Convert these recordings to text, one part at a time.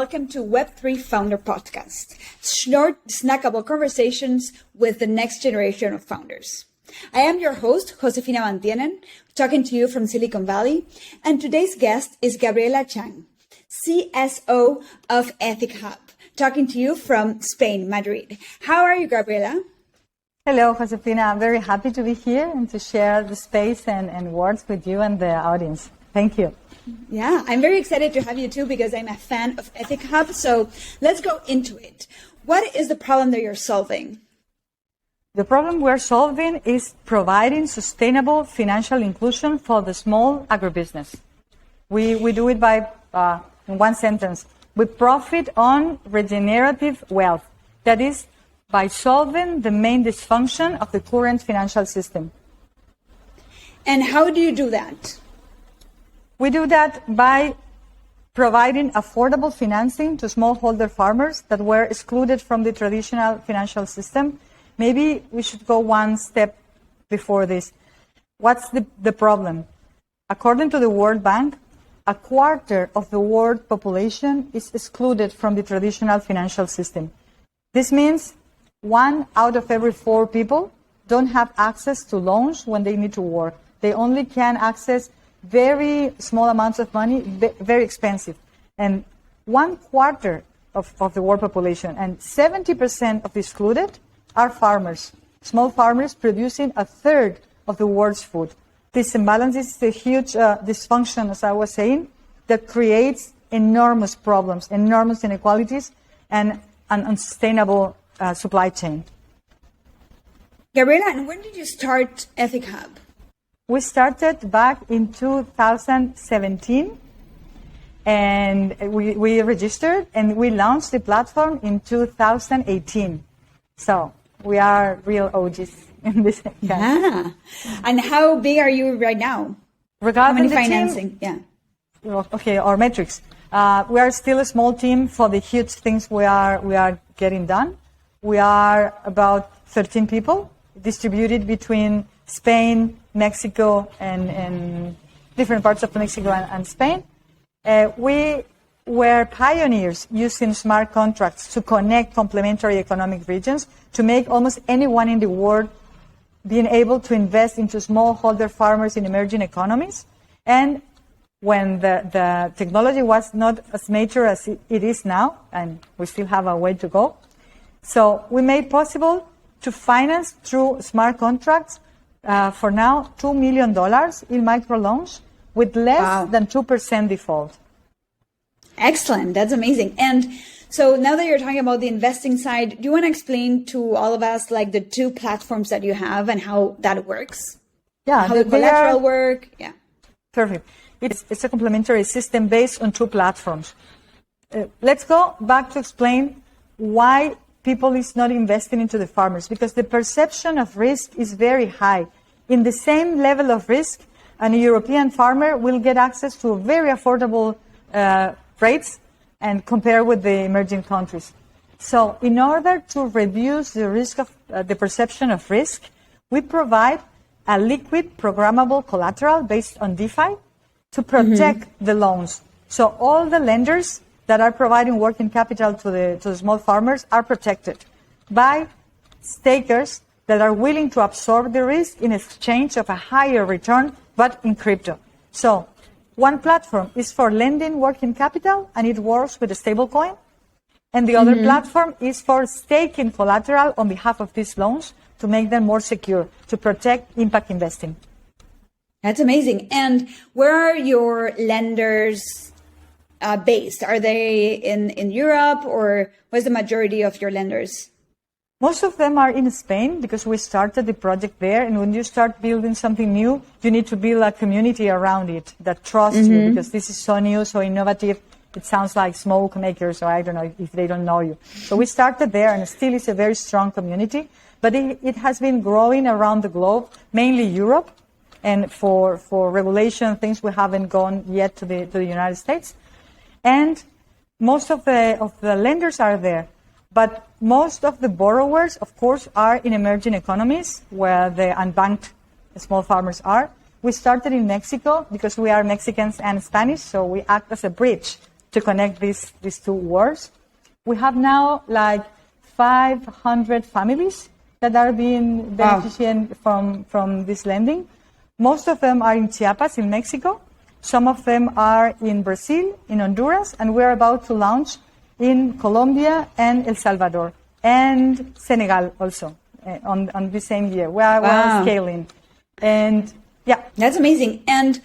welcome to Web3 Founder Podcast, short, snackable conversations with the next generation of founders. I am your host, Josefina Mantienen, talking to you from Silicon Valley, and today's guest is Gabriela Chang, CSO of EthicHub, talking to you from Spain, Madrid. How are you, Gabriela? Hello, Josefina. I'm very happy to be here and to share the space and words with you and the audience. Thank you. Yeah, I'm very excited to have you too because I'm a fan of EthicHub. So let's go into it. What is the problem that you're solving? The problem we're solving is providing sustainable financial inclusion for the small agribusiness. We do it by, in one sentence, we profit on regenerative wealth. That is, by solving the main dysfunction of the current financial system. And how do you do that? We do that by providing affordable financing to smallholder farmers that were excluded from the traditional financial system. Maybe we should go one step before this. What's the problem? According to the World Bank, a quarter of the world population is excluded from the traditional financial system. This means 1 out of every 4 people don't have access to loans when they need to work. They only can access very small amounts of money, very expensive. And 1/4 of the world population and 70% of the excluded are farmers, small farmers producing 1/3 of the world's food. This imbalance is a huge dysfunction, as I was saying, that creates enormous problems, enormous inequalities, and an unsustainable supply chain. Gabriela, and when did you start EthicHub? We started back in 2017, and we registered and we launched the platform in 2018. So we are real OGs in this. Yeah. And how big are you right now? Regarding how many the financing? Team, yeah. Okay, our metrics. We are still a small team for the huge things we are getting done. We are about 13 people distributed between Spain, Mexico, and different parts of Mexico and Spain. We were pioneers using smart contracts to connect complementary economic regions to make almost anyone in the world being able to invest into smallholder farmers in emerging economies. And when the technology was not as mature as it is now, and we still have a way to go, so we made possible to finance through smart contracts for now $2 million in microloans with less than 2% default. Excellent. That's amazing. And so now that you're talking about the investing side, do you want to explain to all of us like the 2 platforms that you have and how that works? Yeah. How the collateral work? Yeah. Perfect. It's a complementary system based on 2 platforms. Let's go back to explain why people is not investing into the farmers, because the perception of risk is very high. In the same level of risk, a European farmer will get access to very affordable rates and compare with the emerging countries. So in order to reduce the risk of the perception of risk, we provide a liquid programmable collateral based on DeFi to protect the loans. So all the lenders that are providing working capital to the small farmers are protected by stakers that are willing to absorb the risk in exchange of a higher return, but in crypto. So one platform is for lending working capital, and it works with a stablecoin. And the other platform is for staking collateral on behalf of these loans to make them more secure, to protect impact investing. That's amazing. And where are your lenders based? Are they in Europe, or what's the majority of your lenders? Most of them are in Spain because we started the project there. And when you start building something new, you need to build a community around it that trusts you, because this is so new, so innovative. It sounds like smoke makers, or I don't know if they don't know you. So we started there, and still it's a very strong community. But it has been growing around the globe, mainly Europe. And for regulation things, we haven't gone yet to the United States. And most of the lenders are there. But most of the borrowers, of course, are in emerging economies where the unbanked small farmers are. We started in Mexico because we are Mexicans and Spanish, so we act as a bridge to connect these two worlds. We have now like 500 families that are being beneficiating from this lending. Most of them are in Chiapas in Mexico. Some of them are in Brazil, in Honduras, and we're about to launch in Colombia and El Salvador and Senegal also on the same year. We're scaling. And yeah. That's amazing. And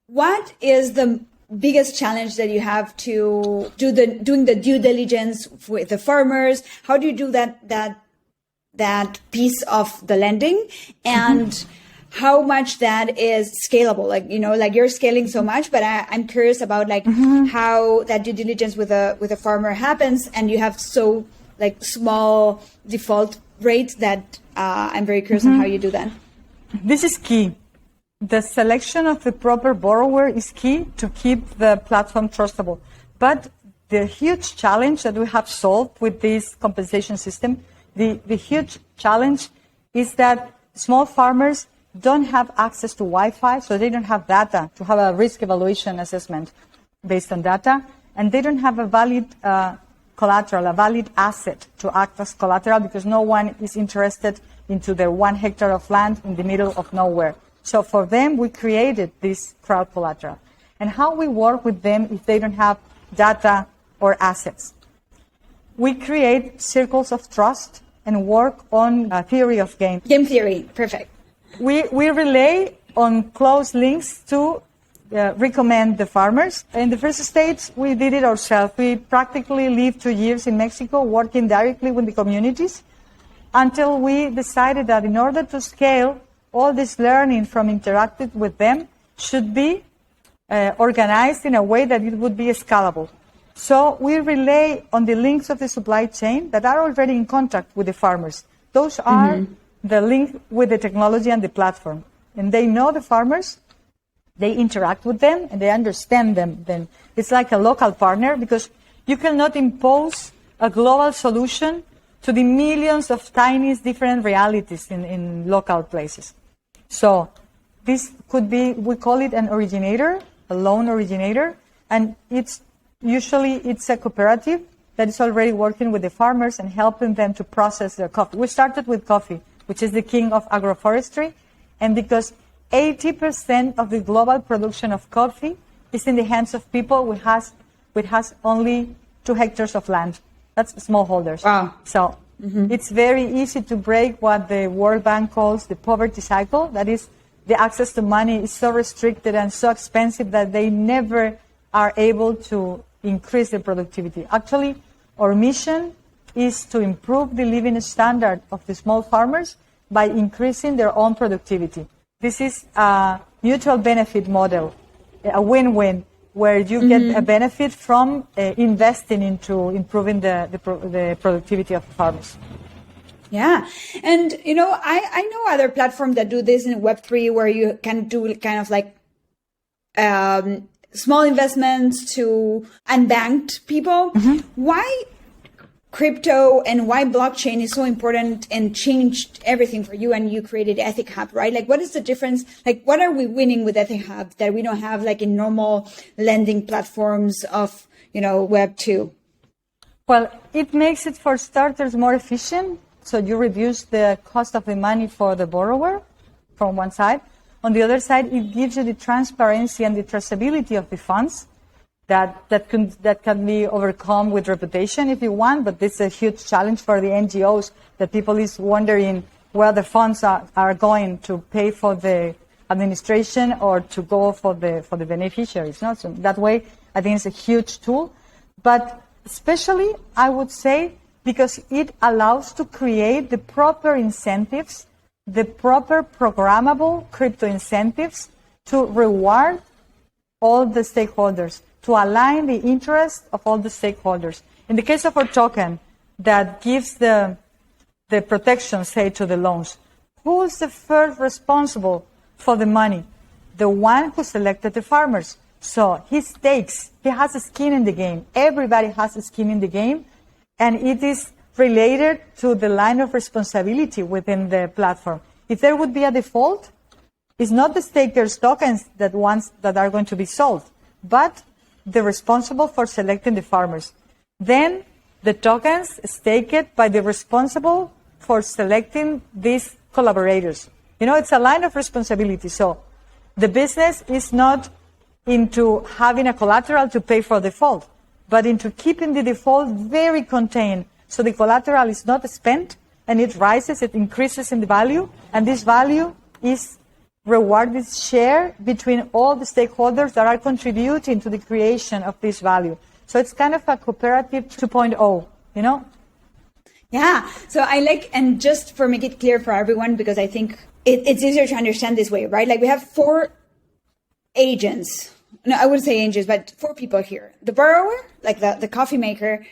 what is the biggest challenge that you have to doing the due diligence with the farmers? How do you do that piece of the lending, and how much that is scalable? Like, like you're scaling so much, but I'm curious about like how that due diligence with a farmer happens, and you have so like small default rates that I'm very curious on how you do that. This is key. The selection of the proper borrower is key to keep the platform trustable. But the huge challenge that we have solved with this compensation system, the huge challenge is that small farmers don't have access to Wi-Fi, so they don't have data to have a risk evaluation assessment based on data, and they don't have a valid collateral, a valid asset to act as collateral, because no one is interested into their 1 hectare of land in the middle of nowhere. So for them, we created this crowd collateral. And how we work with them if they don't have data or assets? We create circles of trust and work on a theory of game. Game theory, perfect. We relay on close links to recommend the farmers. In the first stage, we did it ourselves. We practically lived 2 years in Mexico working directly with the communities until we decided that in order to scale, all this learning from interacting with them should be organized in a way that it would be scalable. So we relay on the links of the supply chain that are already in contact with the farmers. Those are the link with the technology and the platform. And they know the farmers, they interact with them, and they understand them. Then it's like a local partner, because you cannot impose a global solution to the millions of tiny different realities in local places. So this could be, we call it an originator, a loan originator, and it's a cooperative that is already working with the farmers and helping them to process their coffee. We started with coffee, which is the king of agroforestry, and because 80% of the global production of coffee is in the hands of people which has only 2 hectares of land. That's smallholders. Wow. So it's very easy to break what the World Bank calls the poverty cycle. That is, the access to money is so restricted and so expensive that they never are able to increase their productivity. Actually, our mission is to improve the living standard of the small farmers by increasing their own productivity. This is a mutual benefit model, a win-win, where you get a benefit from investing into improving the productivity of the farmers. Yeah. And, I know other platforms that do this in Web3, where you can do kind of like small investments to unbanked people. Why crypto and why blockchain is so important and changed everything for you, and you created EthicHub, right? Like, what is the difference? Like, what are we winning with EthicHub that we don't have like in normal lending platforms of, Web 2? Well, it makes it for starters more efficient. So you reduce the cost of the money for the borrower from one side. On the other side, it gives you the transparency and the traceability of the funds that can be overcome with reputation if you want, but this is a huge challenge for the NGOs, that people is wondering where the funds are going to pay for the administration or to go for the beneficiaries. No? So that way, I think it's a huge tool. But especially, I would say, because it allows to create the proper incentives, the proper programmable crypto incentives to reward all the stakeholders, to align the interests of all the stakeholders. In the case of our token that gives the protection, say, to the loans, who is the first responsible for the money? The one who selected the farmers. So he has a skin in the game. Everybody has a skin in the game, and it is related to the line of responsibility within the platform. If there would be a default, it's not the stakers' tokens that are going to be sold, but the responsible for selecting the farmers. Then the tokens staked by the responsible for selecting these collaborators. It's a line of responsibility. So the business is not into having a collateral to pay for default, but into keeping the default very contained. So the collateral is not spent and it rises, it increases in the value, and this value is rewarded share between all the stakeholders that are contributing to the creation of this value. So it's kind of a cooperative 2.0, Yeah. So and just for make it clear for everyone, because I think it's easier to understand this way, right? Like we have 4 agents. No, I wouldn't say agents, but 4 people here. The borrower, like the coffee maker,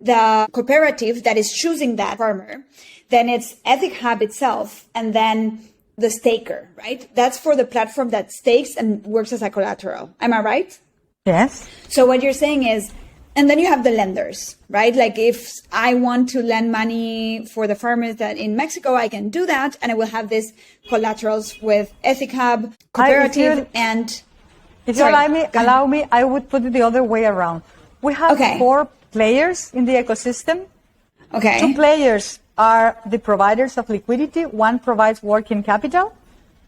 the cooperative that is choosing that farmer, then it's EthicHub itself, and then the staker, right? That's for the platform that stakes and works as a collateral. Am I right? Yes. So what you're saying is, and then you have the lenders, right? Like if I want to lend money for the farmers that in Mexico, I can do that, and I will have these collaterals with EthicHub, cooperative, and... If you allow me, I would put it the other way around. We have 4 players in the ecosystem. Okay. 2 players are the providers of liquidity. One provides working capital,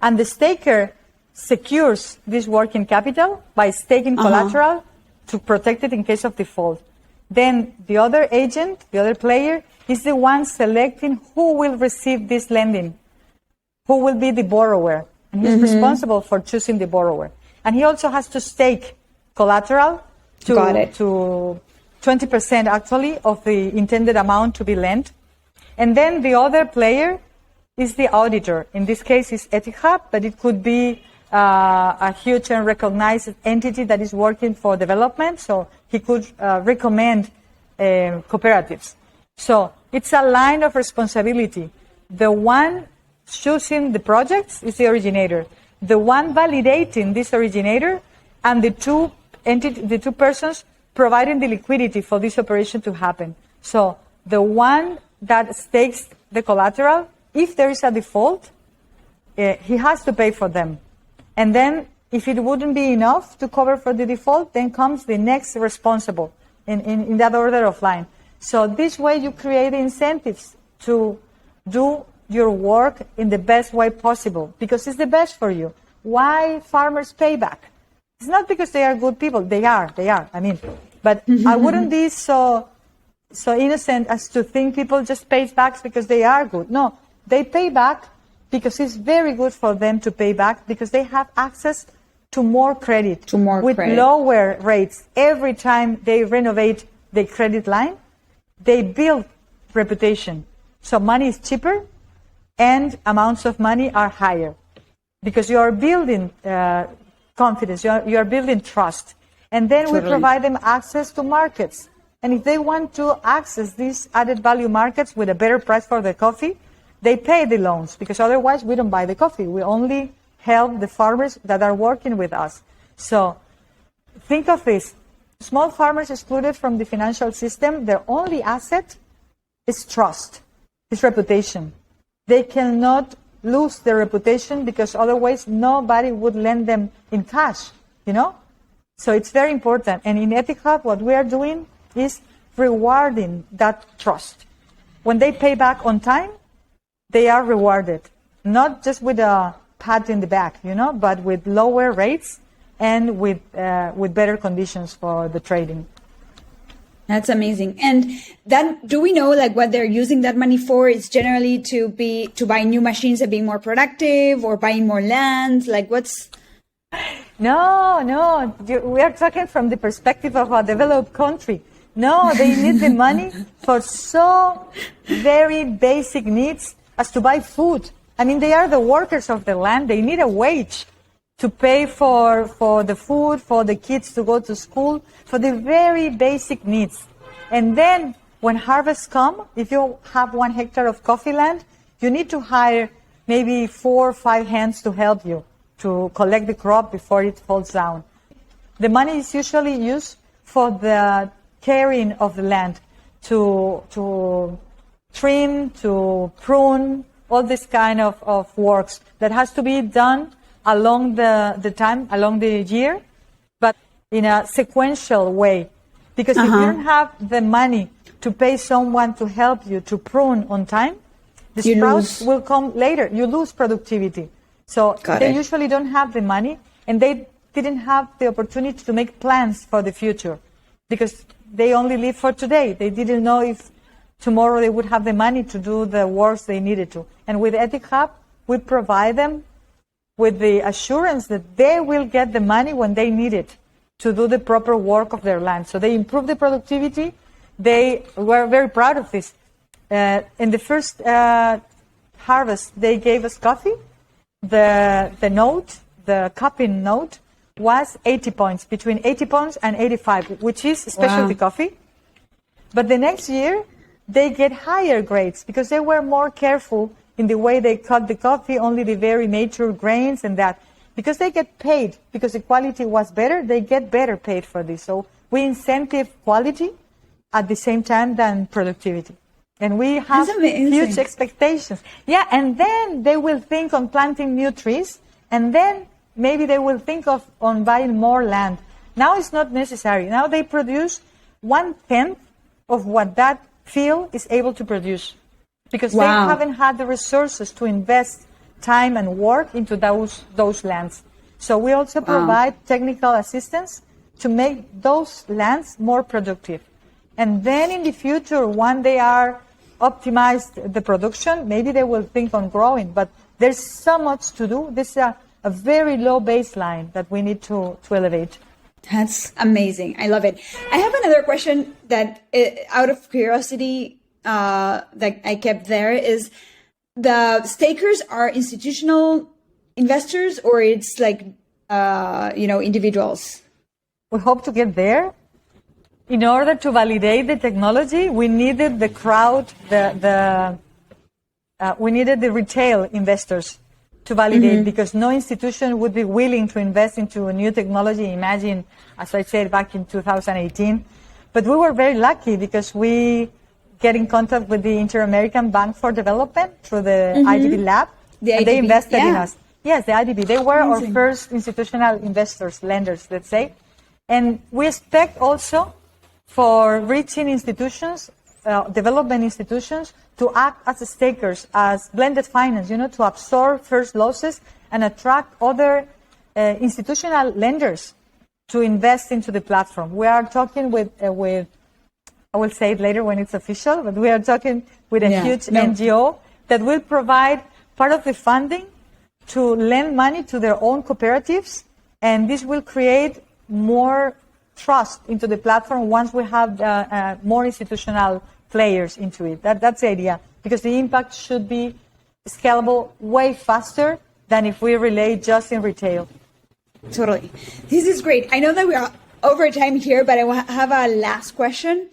and the staker secures this working capital by staking collateral to protect it in case of default. Then the other agent, the other player, is the one selecting who will receive this lending, who will be the borrower, and he's responsible for choosing the borrower. And he also has to stake collateral to 20% actually of the intended amount to be lent. And then the other player is the auditor. In this case, it's EthicHub, but it could be a huge and recognized entity that is working for development. So he could recommend cooperatives. So it's a line of responsibility. The one choosing the projects is the originator. The one validating this originator, and the two persons providing the liquidity for this operation to happen. So the one that stakes the collateral, if there is a default, he has to pay for them. And then if it wouldn't be enough to cover for the default, then comes the next responsible in that order of line. So this way you create incentives to do your work in the best way possible, because it's the best for you. Why farmers pay back? It's not because they are good people. They are. But I wouldn't be so innocent as to think people just pay back because they are good. No, they pay back because it's very good for them to pay back, because they have access to more credit, with lower rates. Every time they renovate the credit line, they build reputation. So money is cheaper and amounts of money are higher, because you are building confidence, you are building trust. And then we provide them access to markets. And if they want to access these added value markets with a better price for the coffee, they pay the loans, because otherwise we don't buy the coffee. We only help the farmers that are working with us. So think of this. Small farmers excluded from the financial system, their only asset is trust, is reputation. They cannot lose their reputation, because otherwise nobody would lend them in cash, So it's very important. And in EthicHub, what we are doing is rewarding that trust. When they pay back on time, they are rewarded, not just with a pat in the back, but with lower rates and with better conditions for the trading. That's amazing. And then, do we know what they're using that money for? Is generally to buy new machines and being more productive, or buying more land? What's? No. We are talking from the perspective of a developed country. No, they need the money for so very basic needs as to buy food. They are the workers of the land. They need a wage to pay for the food, for the kids to go to school, for the very basic needs. And then when harvests come, if you have 1 hectare of coffee land, you need to hire maybe 4 or 5 hands to help you to collect the crop before it falls down. The money is usually used for the caring of the land, to trim, to prune, all this kind of works that has to be done along the time, along the year. But in a sequential way. Because if you don't have the money to pay someone to help you to prune on time, the sprouts will come later. You lose productivity. So they usually don't have the money, and they didn't have the opportunity to make plans for the future because they only live for today. They didn't know if tomorrow they would have the money to do the work they needed to. And with EthicHub, we provide them with the assurance that they will get the money when they need it to do the proper work of their land. So they improve the productivity. They were very proud of this. In the first harvest, they gave us coffee. The cupping note was 80 points, between 80 points and 85, which is specialty coffee. But the next year, they get higher grades because they were more careful in the way they cut the coffee, only the very mature grains and that. Because they get paid, because the quality was better, they get better paid for this. So we incentive quality at the same time than productivity. And we have huge expectations. Yeah, and then they will think on planting new trees, and then maybe they will think on buying more land. Now it's not necessary. Now they produce 1/10 of what that field is able to produce because they haven't had the resources to invest time and work into those lands. So we also provide technical assistance to make those lands more productive. And then in the future, when they are optimized the production, maybe they will think on growing. But there's so much to do. This is a very low baseline that we need to elevate. That's amazing. I love it. I have another question that, out of curiosity, that I kept there is, the stakers are institutional investors or it's like, individuals? We hope to get there. In order to validate the technology, we needed the crowd, we needed the retail investors to validate because no institution would be willing to invest into a new technology. Imagine, as I said, back in 2018. But we were very lucky because we get in contact with the Inter-American Bank for Development through the IDB lab. And they invested in us. Yes, the IDB. They were our first institutional investors, lenders, let's say. And we expect also for reaching institutions, development institutions, to act as stakers, as blended finance, to absorb first losses and attract other institutional lenders to invest into the platform. We are talking with I will say it later when it's official, but we are talking with a huge NGO that will provide part of the funding to lend money to their own cooperatives, and this will create more trust into the platform once we have more institutional players into it. That's the idea, because the impact should be scalable way faster than if we rely just in retail. Totally. This is great. I know that we are over time here, but I have a last question.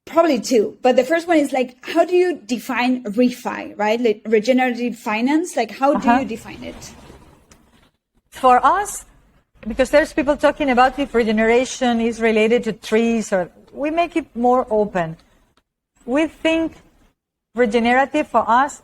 Probably two, but the first one is like, how do you define refi, right? Like regenerative finance, like how do you define it? For us, because there's people talking about if regeneration is related to trees, or we make it more open. We think regenerative for us,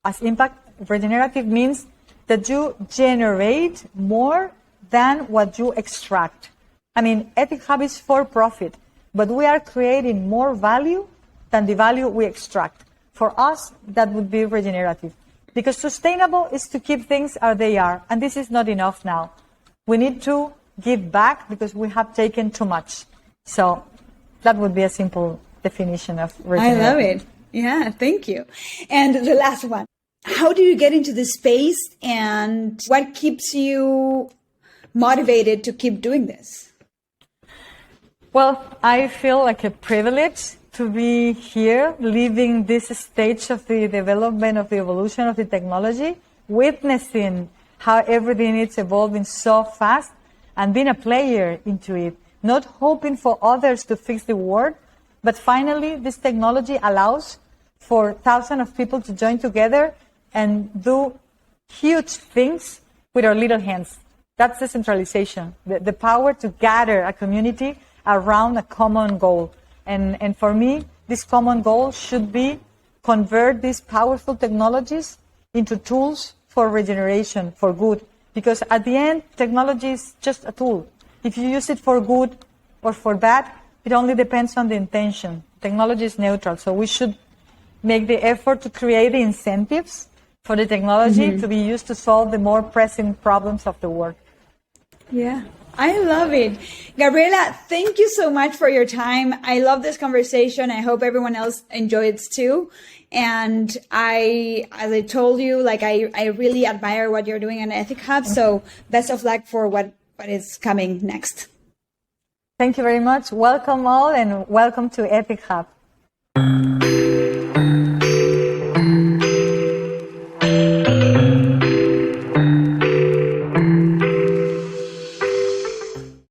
as impact, regenerative means that you generate more than what you extract. I mean, EthicHub is for profit, but we are creating more value than the value we extract. For us, that would be regenerative. Because sustainable is to keep things as they are, and this is not enough now. We need to give back because we have taken too much. So that would be a simple definition of regenerative. I love it. Yeah, thank you. And the last one, how do you get into this space and what keeps you motivated to keep doing this? Well, I feel like a privilege to be here, living this stage of the development of the evolution of the technology, witnessing how everything is evolving so fast, and being a player into it, not hoping for others to fix the world, but finally this technology allows for thousands of people to join together and do huge things with our little hands. That's decentralization, the power to gather a community around a common goal. And for me, this common goal should be convert these powerful technologies into tools for regeneration, for good. Because at the end, technology is just a tool. If you use it for good or for bad, it only depends on the intention. Technology is neutral, so we should make the effort to create the incentives for the technology to be used to solve the more pressing problems of the world. Yeah, I love it. Gabriela, thank you so much for your time. I love this conversation. I hope everyone else enjoyed it too. And as I told you, like I really admire what you're doing at EthicHub. So best of luck for what is coming next. Thank you very much. Welcome all and welcome to EthicHub.